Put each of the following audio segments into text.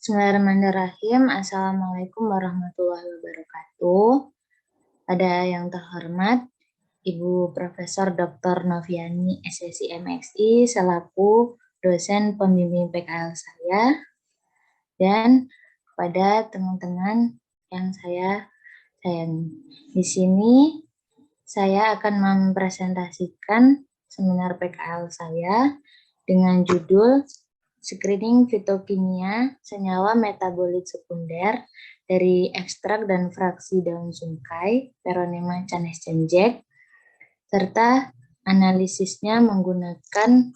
Bismillahirrahmanirrahim. Assalamualaikum warahmatullahi wabarakatuh. Pada yang terhormat, Ibu Profesor Dr. Noviani SSI MXI selaku dosen pembimbing PKL saya, dan pada teman-teman yang saya sayangi. Di sini saya akan mempresentasikan seminar PKL saya dengan judul Screening Fitokimia Senyawa Metabolit Sekunder dari ekstrak dan fraksi daun sungkai Peronema canescenjae, serta analisisnya menggunakan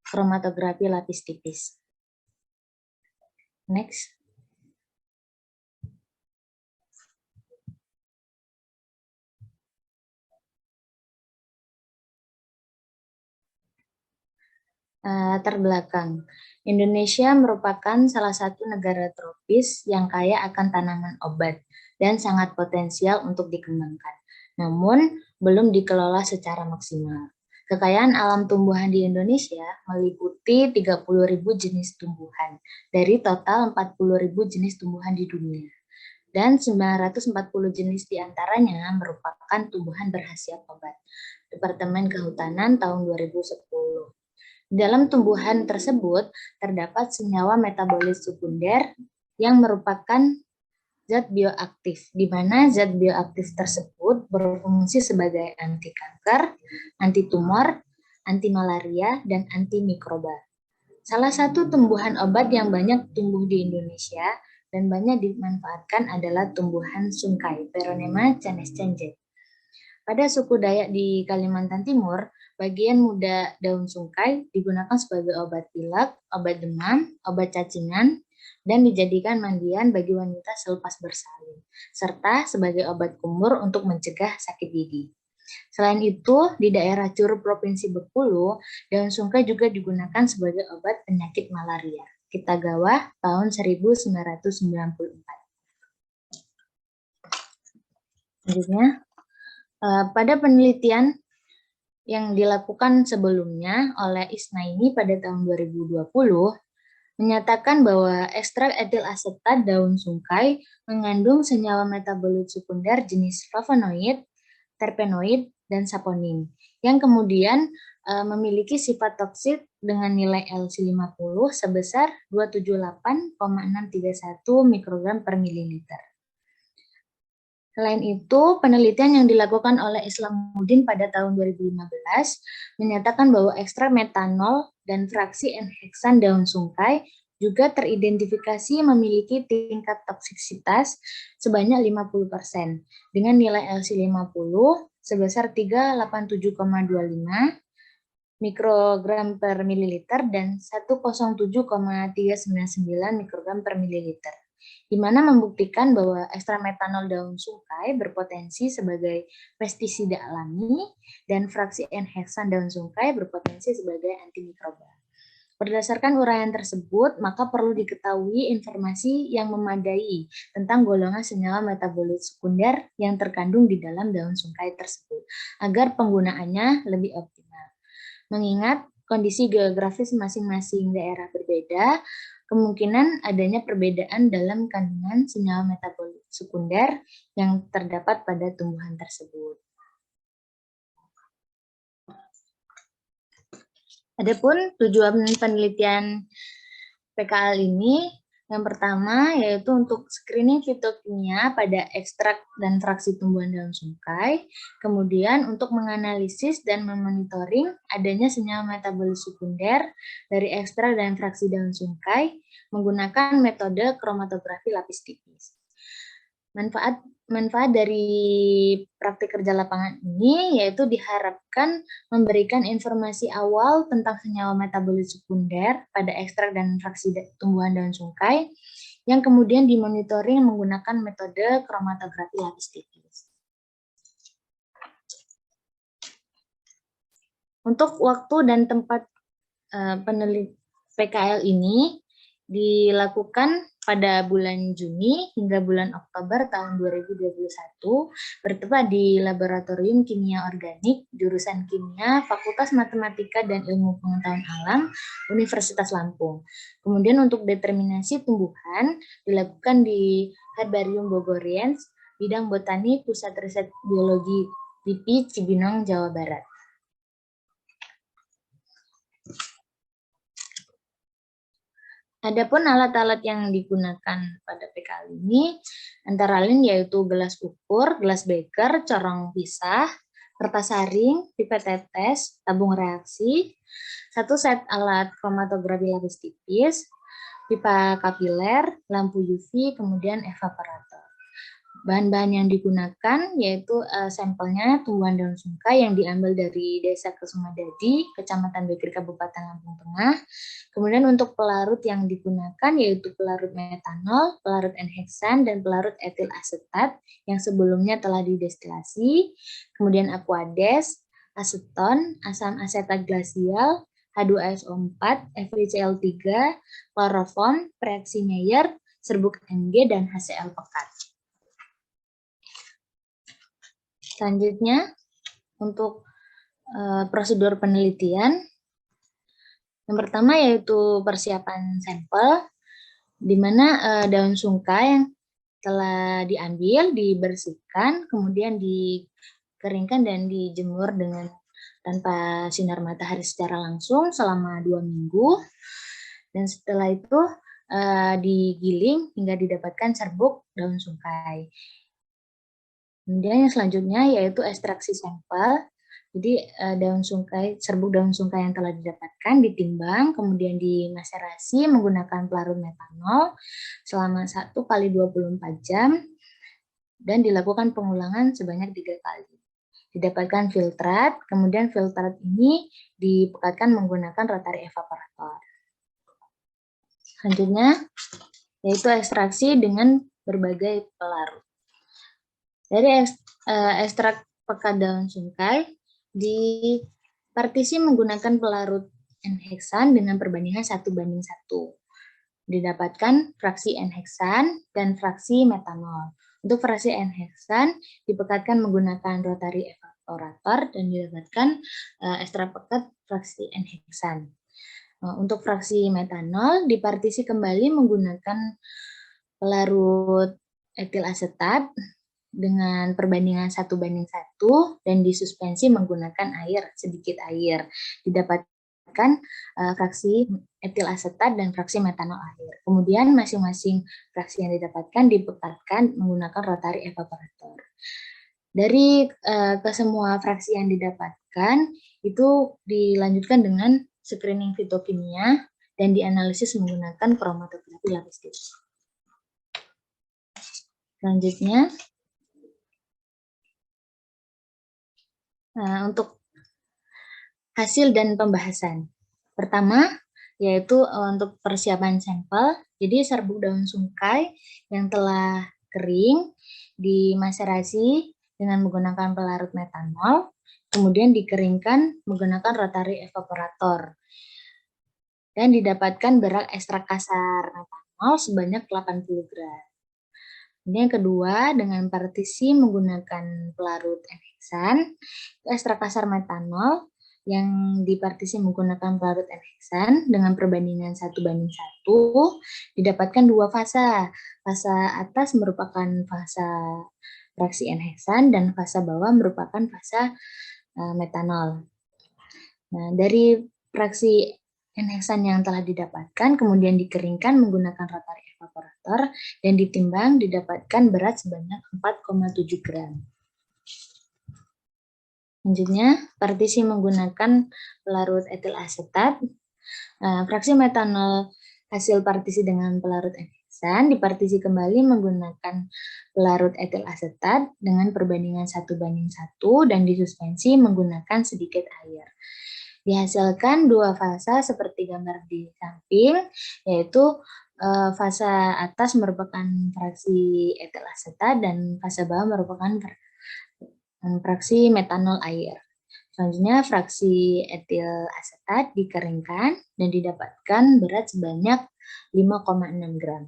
kromatografi lapis tipis. Next. Latar belakang. Indonesia merupakan salah satu negara tropis yang kaya akan tanaman obat dan sangat potensial untuk dikembangkan, namun belum dikelola secara maksimal. Kekayaan alam tumbuhan di Indonesia meliputi 30.000 jenis tumbuhan dari total 40.000 jenis tumbuhan di dunia, dan 940 jenis diantaranya merupakan tumbuhan berkhasiat obat. Departemen Kehutanan tahun 2010. Dalam tumbuhan tersebut terdapat senyawa metabolit sekunder yang merupakan zat bioaktif, di mana zat bioaktif tersebut berfungsi sebagai anti kanker, anti tumor, anti malaria, dan anti mikroba. Salah satu tumbuhan obat yang banyak tumbuh di Indonesia dan banyak dimanfaatkan adalah tumbuhan sungkai, Peronema canescenjae. Pada suku Dayak di Kalimantan Timur, bagian muda daun sungkai digunakan sebagai obat pilek, obat demam, obat cacingan, dan dijadikan mandian bagi wanita selepas bersalin, serta sebagai obat kumur untuk mencegah sakit gigi. Selain itu, di daerah Curug Provinsi Bengkulu, daun sungkai juga digunakan sebagai obat penyakit malaria. Kitagawa tahun 1994. Selanjutnya, pada penelitian yang dilakukan sebelumnya oleh Isnaini pada tahun 2020 menyatakan bahwa ekstrak etil asetat daun sungkai mengandung senyawa metabolit sekunder jenis flavonoid, terpenoid, dan saponin yang kemudian memiliki sifat toksik dengan nilai LC50 sebesar 278,631 mikrogram per mililiter. Selain itu, penelitian yang dilakukan oleh Islamuddin pada tahun 2015 menyatakan bahwa ekstrak metanol dan fraksi N-heksan daun sungkai juga teridentifikasi memiliki tingkat toksisitas sebanyak 50% dengan nilai LC50 sebesar 387,25 mikrogram per mililiter dan 107,399 mikrogram per mililiter, di mana membuktikan bahwa ekstrak metanol daun sungkai berpotensi sebagai pestisida alami dan fraksi N-heksan daun sungkai berpotensi sebagai antimikroba. Berdasarkan uraian tersebut, maka perlu diketahui informasi yang memadai tentang golongan senyawa metabolit sekunder yang terkandung di dalam daun sungkai tersebut, agar penggunaannya lebih optimal. Mengingat kondisi geografis masing-masing daerah berbeda, kemungkinan adanya perbedaan dalam kandungan senyawa metabolit sekunder yang terdapat pada tumbuhan tersebut. Adapun tujuan penelitian PKL ini, yang pertama yaitu untuk screening fitokimia pada ekstrak dan fraksi tumbuhan daun sungkai, kemudian untuk menganalisis dan memonitoring adanya senyawa metabolit sekunder dari ekstrak dan fraksi daun sungkai menggunakan metode kromatografi lapis tipis. Manfaat dari praktik kerja lapangan ini yaitu diharapkan memberikan informasi awal tentang senyawa metabolit sekunder pada ekstrak dan fraksi tumbuhan daun sungkai yang kemudian dimonitoring menggunakan metode kromatografi lapis tipis. Untuk waktu dan tempat penelitian PKL ini dilakukan pada bulan Juni hingga bulan Oktober tahun 2021, bertempat di Laboratorium Kimia Organik, jurusan Kimia, Fakultas Matematika dan Ilmu Pengetahuan Alam, Universitas Lampung. Kemudian untuk determinasi tumbuhan dilakukan di Herbarium Bogoriens, bidang botani, Pusat Riset Biologi LIPI Cibinong, Jawa Barat. Adapun alat-alat yang digunakan pada PKL ini antara lain yaitu gelas ukur, gelas beker, corong pisah, kertas saring, pipet tetes, tabung reaksi, satu set alat kromatografi lapis tipis, pipa kapiler, lampu UV, kemudian evaporator. Bahan-bahan yang digunakan yaitu sampelnya tumbuhan daun sungkai yang diambil dari Desa Kesumadadi, Kecamatan Bekri, Kabupaten Lampung Tengah. Kemudian untuk pelarut yang digunakan yaitu pelarut metanol, pelarut N-heksan, dan pelarut etil asetat yang sebelumnya telah didestilasi. Kemudian aquades, aseton, asam asetat glasial, H2SO4, FeCl3, kloroform, reaksi Mayer, serbuk Mg, dan HCl pekat. Selanjutnya, untuk prosedur penelitian, yang pertama yaitu persiapan sampel, di mana daun sungkai yang telah diambil, dibersihkan, kemudian dikeringkan dan dijemur tanpa sinar matahari secara langsung selama 2 minggu. Dan setelah itu digiling hingga didapatkan serbuk daun sungkai. Kemudian yang selanjutnya yaitu ekstraksi sampel. Jadi serbuk daun sungkai yang telah didapatkan ditimbang, kemudian dimaserasi menggunakan pelarut metanol selama 1 kali 24 jam dan dilakukan pengulangan sebanyak 3 kali. Didapatkan filtrat, kemudian filtrat ini dipekatkan menggunakan rotary evaporator. Selanjutnya yaitu ekstraksi dengan berbagai pelarut. Dari ekstrak pekat daun sungkai dipartisi menggunakan pelarut N-heksan dengan perbandingan 1:1. Didapatkan fraksi N-heksan dan fraksi metanol. Untuk fraksi N-heksan dipekatkan menggunakan rotary evaporator dan didapatkan ekstrak pekat fraksi N-heksan. Untuk fraksi metanol dipartisi kembali menggunakan pelarut etil asetat dengan perbandingan 1:1 dan disuspensi menggunakan sedikit air. Didapatkan fraksi etil asetat dan fraksi metanol air. Kemudian masing-masing fraksi yang didapatkan dipekatkan menggunakan rotary evaporator. Dari kesemua fraksi yang didapatkan itu dilanjutkan dengan screening fitokimia dan dianalisis menggunakan kromatografi lapis tipis. Selanjutnya, untuk hasil dan pembahasan. Pertama, yaitu untuk persiapan sampel. Jadi serbuk daun sungkai yang telah kering dimaserasi dengan menggunakan pelarut metanol, kemudian dikeringkan menggunakan rotary evaporator. Dan didapatkan berat ekstrak kasar metanol sebanyak 80 gram. Kemudian yang kedua, dengan partisi menggunakan pelarut N-heksan, ekstrak kasar metanol yang dipartisi menggunakan pelarut N-heksan dengan perbandingan 1:1 didapatkan 2 fasa. Fasa atas merupakan fasa fraksi N-heksan dan fasa bawah merupakan fasa metanol. Nah, dari fraksi N-heksan yang telah didapatkan kemudian dikeringkan menggunakan rotary evaporator dan ditimbang didapatkan berat sebanyak 4,7 gram. Selanjutnya, partisi menggunakan pelarut etil asetat. Fraksi metanol hasil partisi dengan pelarut N-heksan dipartisi kembali menggunakan pelarut etil asetat dengan perbandingan 1:1 dan disuspensi menggunakan sedikit air. Dihasilkan 2 fasa seperti gambar di samping, yaitu fasa atas merupakan fraksi etil asetat dan fasa bawah merupakan fraksi metanol air. Selanjutnya fraksi etil asetat dikeringkan dan didapatkan berat sebanyak 5,6 gram.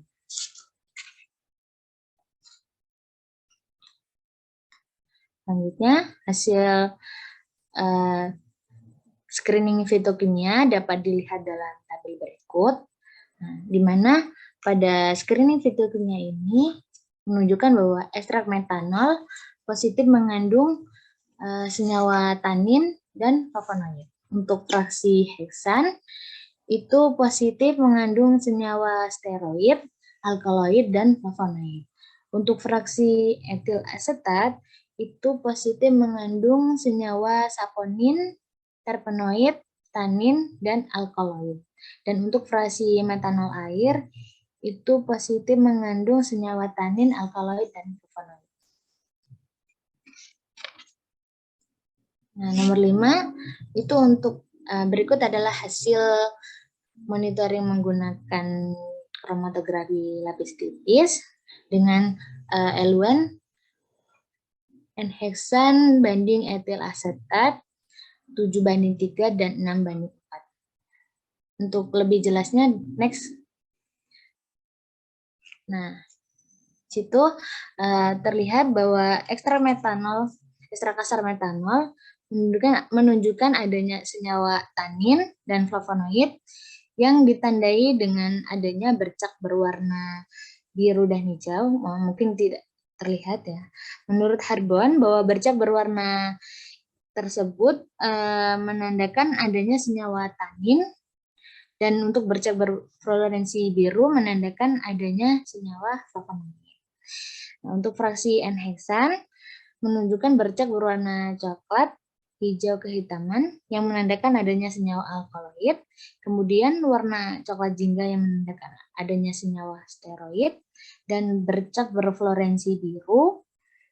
Selanjutnya, hasil screening fitokimia dapat dilihat dalam tabel berikut, di mana pada screening fitokimia ini menunjukkan bahwa ekstrak metanol positif mengandung senyawa tanin dan flavonoid. Untuk fraksi heksan itu positif mengandung senyawa steroid, alkaloid, dan flavonoid. Untuk fraksi etil asetat itu positif mengandung senyawa saponin, terpenoid, tanin, dan alkaloid. Dan untuk fraksi metanol air itu positif mengandung senyawa tanin, alkaloid, dan flavonoid. Nah, nomor 5 itu untuk berikut adalah hasil monitoring menggunakan kromatografi lapis tipis dengan eluan N-heksan banding etil asetat 7:3 dan 6:4. Untuk lebih jelasnya next. Nah, situ terlihat bahwa ekstrak kasar metanol menunjukkan adanya senyawa tanin dan flavonoid yang ditandai dengan adanya bercak berwarna biru dan hijau. Mungkin tidak terlihat ya. Menurut Harbon bahwa bercak berwarna tersebut menandakan adanya senyawa tanin, dan untuk bercak berfluorensi biru menandakan adanya senyawa flavonoid. Nah, untuk fraksi N-heksan menunjukkan bercak berwarna coklat, hijau kehitaman yang menandakan adanya senyawa alkaloid, kemudian warna coklat jingga yang menandakan adanya senyawa steroid, dan bercak berfluorensi biru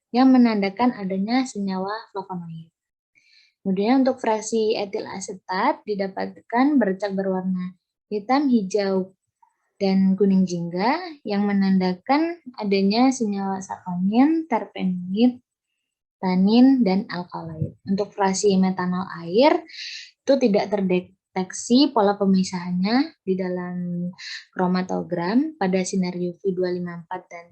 yang menandakan adanya senyawa flavonoid. Kemudian untuk fraksi etil asetat didapatkan bercak berwarna hitam, hijau, dan kuning jingga yang menandakan adanya senyawa saponin, terpenoid, tanin, dan alkaloid. Untuk fraksi metanol air itu tidak terdeteksi pola pemisahannya di dalam kromatogram pada sinar UV 254 dan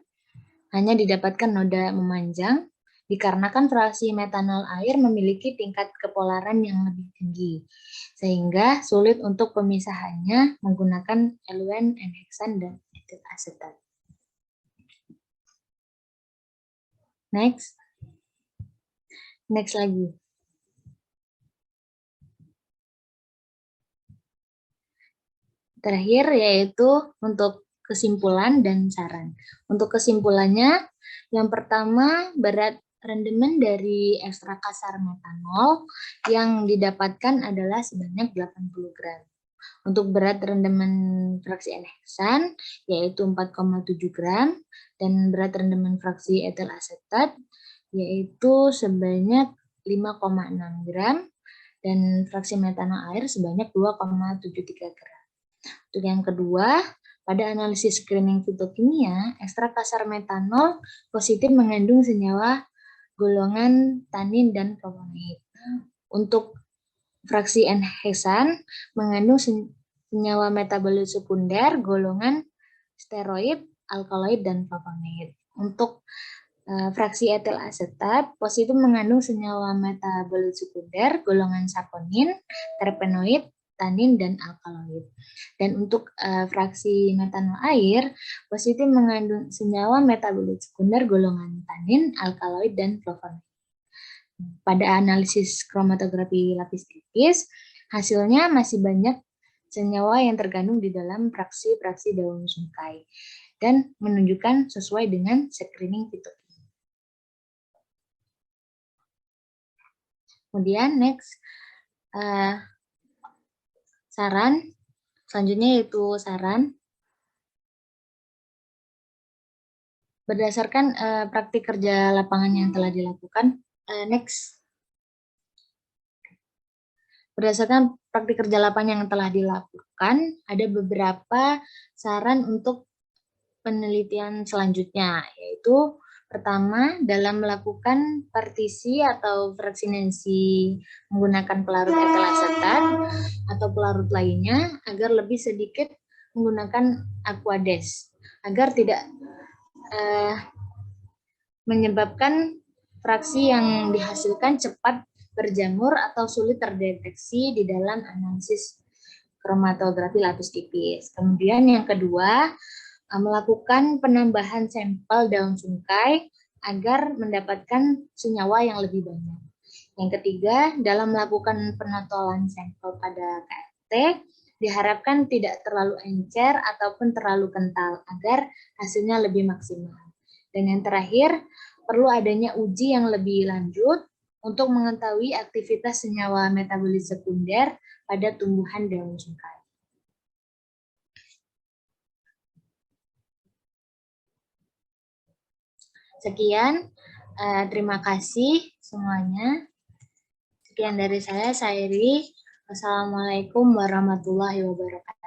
366. Hanya didapatkan noda memanjang dikarenakan fraksi metanol air memiliki tingkat kepolaran yang lebih tinggi, sehingga sulit untuk pemisahannya menggunakan eluan N-heksan dan etil asetat. Next lagi. Terakhir yaitu untuk kesimpulan dan saran. Untuk kesimpulannya, yang pertama berat rendemen dari ekstrak kasar metanol yang didapatkan adalah sebanyak 80 gram. Untuk berat rendemen fraksi N-heksan yaitu 4,7 gram dan berat rendemen fraksi etil asetat yaitu sebanyak 5,6 gram dan fraksi metanol air sebanyak 2,73 gram. Untuk yang kedua, pada analisis screening fitokimia, ekstrak kasar metanol positif mengandung senyawa golongan tanin dan flavonoid. Untuk fraksi N-heksan mengandung senyawa metabolit sekunder golongan steroid, alkaloid, dan flavonoid. Untuk fraksi etil asetat positif mengandung senyawa metabolit sekunder golongan saponin, terpenoid, tanin, dan alkaloid. Dan untuk fraksi metanol air positif mengandung senyawa metabolit sekunder golongan tanin, alkaloid, dan flavonoid. Pada analisis kromatografi lapis tipis, hasilnya masih banyak senyawa yang terkandung di dalam fraksi-fraksi daun sungkai dan menunjukkan sesuai dengan screening fitokimia. Kemudian next saran, selanjutnya yaitu saran berdasarkan praktik kerja lapangan yang telah dilakukan. Berdasarkan praktik kerja lapangan yang telah dilakukan, ada beberapa saran untuk penelitian selanjutnya, yaitu pertama, dalam melakukan partisi atau fraksinasi menggunakan pelarut etil asetat atau pelarut lainnya agar lebih sedikit menggunakan Aquades agar tidak menyebabkan fraksi yang dihasilkan cepat berjamur atau sulit terdeteksi di dalam analisis kromatografi lapis tipis. Kemudian yang kedua, melakukan penambahan sampel daun sungkai agar mendapatkan senyawa yang lebih banyak. Yang ketiga, dalam melakukan penotolan sampel pada KFT, diharapkan tidak terlalu encer ataupun terlalu kental agar hasilnya lebih maksimal. Dan yang terakhir, perlu adanya uji yang lebih lanjut untuk mengetahui aktivitas senyawa metabolit sekunder pada tumbuhan daun sungkai. Sekian, terima kasih semuanya. Sekian dari saya, Sairi. Wassalamualaikum warahmatullahi wabarakatuh.